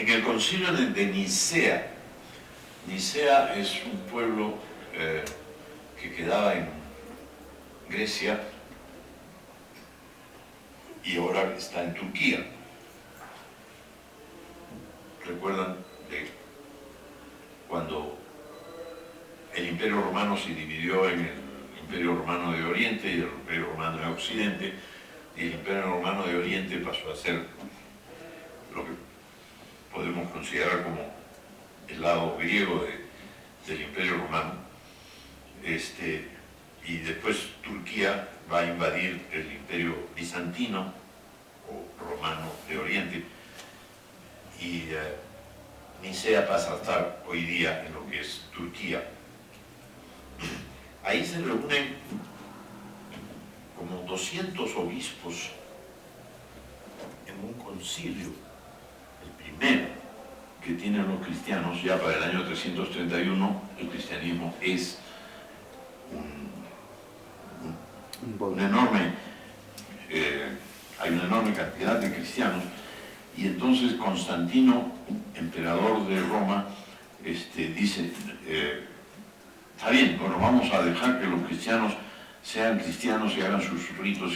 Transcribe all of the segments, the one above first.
En el concilio de Nicea, Nicea es un pueblo que quedaba en Grecia y ahora está en Turquía. ¿Recuerdan de cuando el Imperio Romano se dividió en el Imperio Romano de Oriente y el Imperio Romano de Occidente? Y el Imperio Romano de Oriente pasó a ser lo que podemos considerar como el lado griego del Imperio Romano. Y después Turquía va a invadir el Imperio Bizantino o Romano de Oriente. Y Nicea pasa a estar hoy día en lo que es Turquía. Ahí se reúnen como 200 obispos en un concilio, el primero que tienen los cristianos. Ya para el año 331 el cristianismo es un enorme, hay una enorme cantidad de cristianos, y entonces Constantino, emperador de Roma, dice, está bien, bueno, vamos a dejar que los cristianos sean cristianos y hagan sus ritos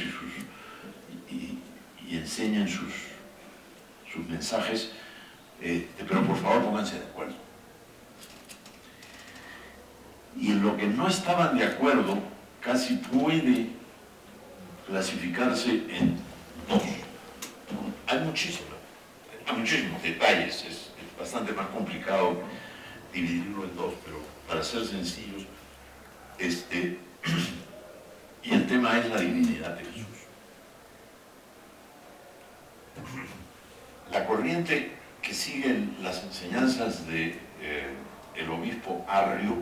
y enseñen sus mensajes, pero por favor pónganse de acuerdo. Y en lo que no estaban de acuerdo casi puede clasificarse en dos. Hay muchísimos detalles, es bastante más complicado dividirlo en dos, pero para ser sencillos, y el tema es la divinidad de Jesús. La corriente que sigue las enseñanzas de el obispo Arrio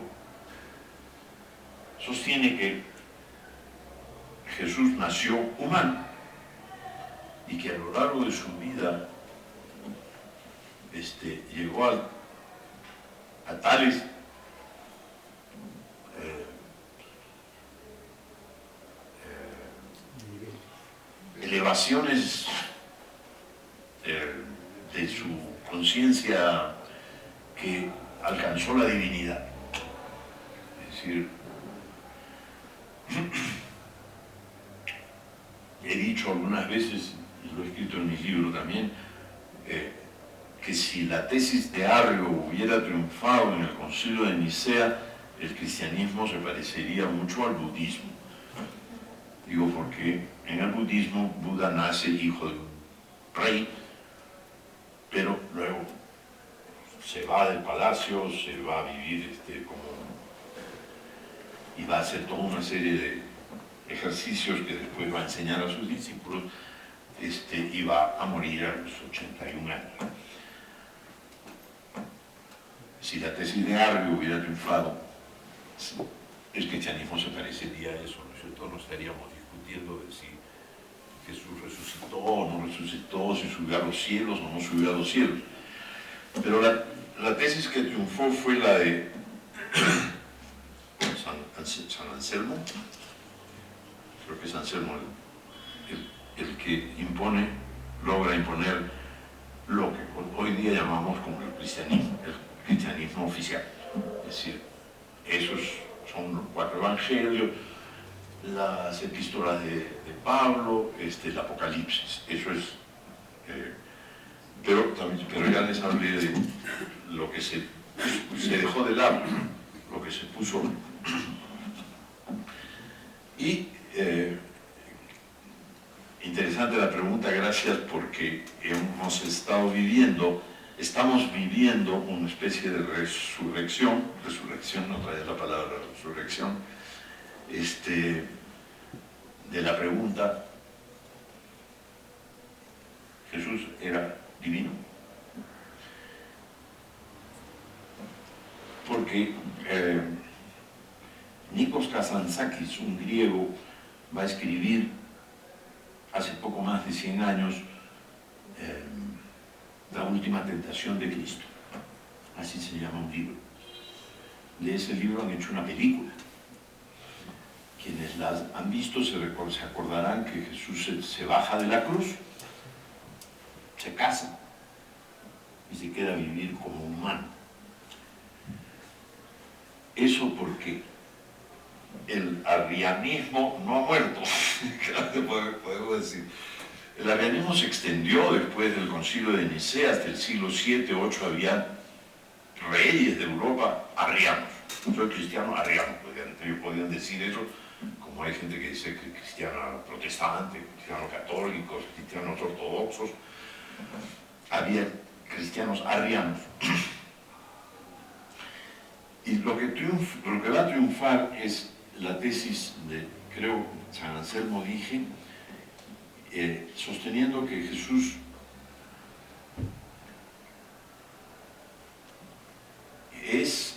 sostiene que Jesús nació humano y que a lo largo de su vida llegó a tales elevaciones de su conciencia que alcanzó la divinidad. Es decir, he dicho algunas veces, y lo he escrito en mi libro también, que si la tesis de Arrio hubiera triunfado en el concilio de Nicea, el cristianismo se parecería mucho al budismo. Digo porque en el budismo Buda nace hijo de un rey, pero luego se va del palacio, se va a vivir y va a hacer toda una serie de ejercicios que después va a enseñar a sus discípulos, y va a morir a los 81 años. Si la tesis de Arrio hubiera triunfado, el cristianismo se parecería a eso, ¿no es cierto? No estaríamos discutiendo de si Jesús resucitó o no resucitó, si subió a los cielos o no subió a los cielos. Pero la tesis que triunfó fue la de San Anselmo. Creo que es Anselmo el que logra imponer lo que hoy día llamamos como el cristianismo oficial. Es decir, esos son los 4 evangelios, las epístolas de Pablo, el Apocalipsis. Eso es. Pero ya les hablé de lo que se dejó de lado, lo que se puso. Y interesante la pregunta, gracias, porque estamos viviendo una especie de resurrección, otra vez la palabra resurrección, de la pregunta, ¿Jesús era divino? Porque Nikos Kazantzakis, un griego, va a escribir hace poco más de 100 años La última tentación de Cristo. Así se llama un libro. De ese libro han hecho una película. Quienes la han visto se acordarán que Jesús se baja de la cruz, se casa, y se queda a vivir como humano. Eso porque el arrianismo no ha muerto, podemos decir. El arrianismo se extendió después del Concilio de Nicea, hasta el siglo VII, VIII había reyes de Europa arrianos. Soy cristiano arriano, ellos podían decir eso, como hay gente que dice que cristiano protestante, cristianos católicos, cristianos ortodoxos. Había cristianos arrianos. Y lo que va a triunfar es la tesis de, creo, San Anselmo dije, sosteniendo que Jesús es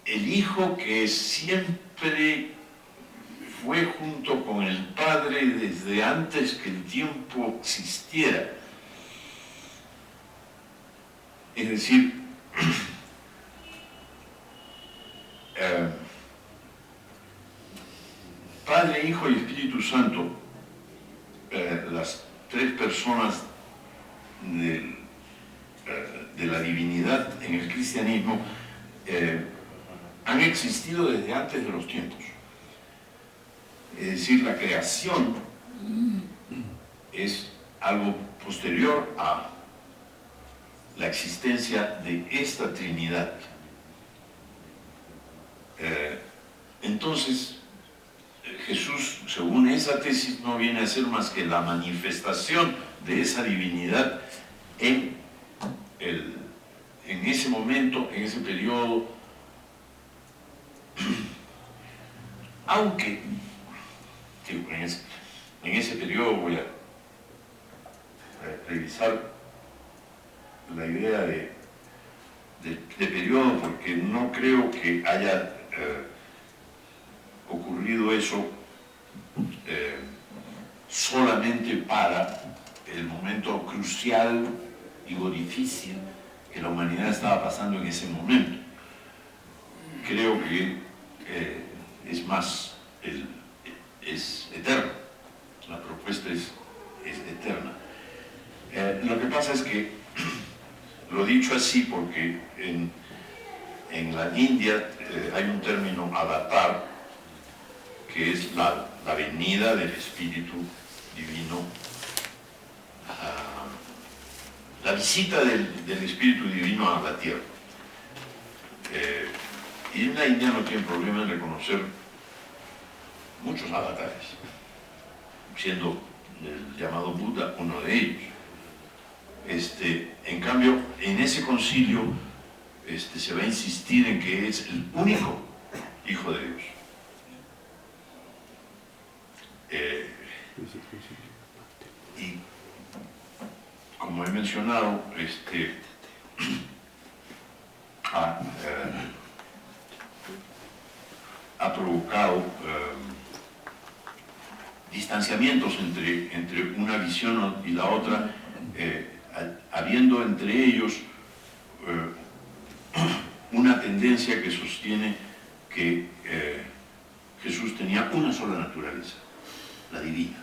el Hijo que siempre fue junto con el Padre desde antes que el tiempo existiera. Es decir, Padre, Hijo y Espíritu Santo, las tres personas de la divinidad en el cristianismo, han existido desde antes de los tiempos. Es decir, la creación es algo posterior a la existencia de esta Trinidad. Entonces, Jesús, según esa tesis, no viene a ser más que la manifestación de esa divinidad en ese momento, en ese periodo, aunque en ese periodo voy a revisar la idea de periodo, porque no creo que haya ocurrido eso solamente para el momento crucial, digo difícil, que la humanidad estaba pasando en ese momento. Creo que es más, es eterno, la propuesta es eterna. Lo que pasa es que lo he dicho así porque en la India hay un término avatar, que es la venida del Espíritu Divino, la visita del Espíritu Divino a la tierra. Y en la India no tienen problema en reconocer muchos avatares, siendo el llamado Buda uno de ellos. En cambio, en ese concilio se va a insistir en que es el único Hijo de Dios. Y como he mencionado, ha provocado distanciamientos entre una visión y la otra, habiendo entre ellos una tendencia que sostiene que Jesús tenía una sola naturaleza, la divina,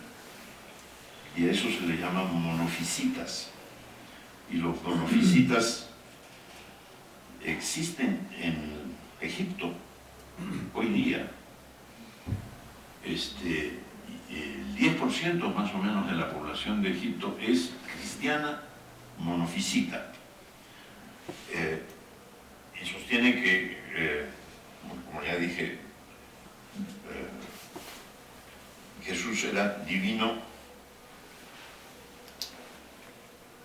y a eso se le llama monofisitas, y los monofisitas existen en Egipto hoy día. El 10% más o menos de la población de Egipto es cristiana monofisita. Y sostiene que, como ya dije, Jesús era divino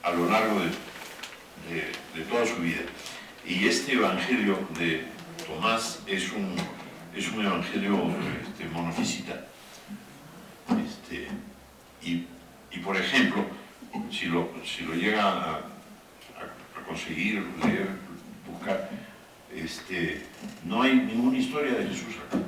a lo largo de toda su vida. Y este evangelio de Tomás es un evangelio monofisita. Y por ejemplo, si lo llega a conseguir leer, buscar, no hay ninguna historia de Jesús acá.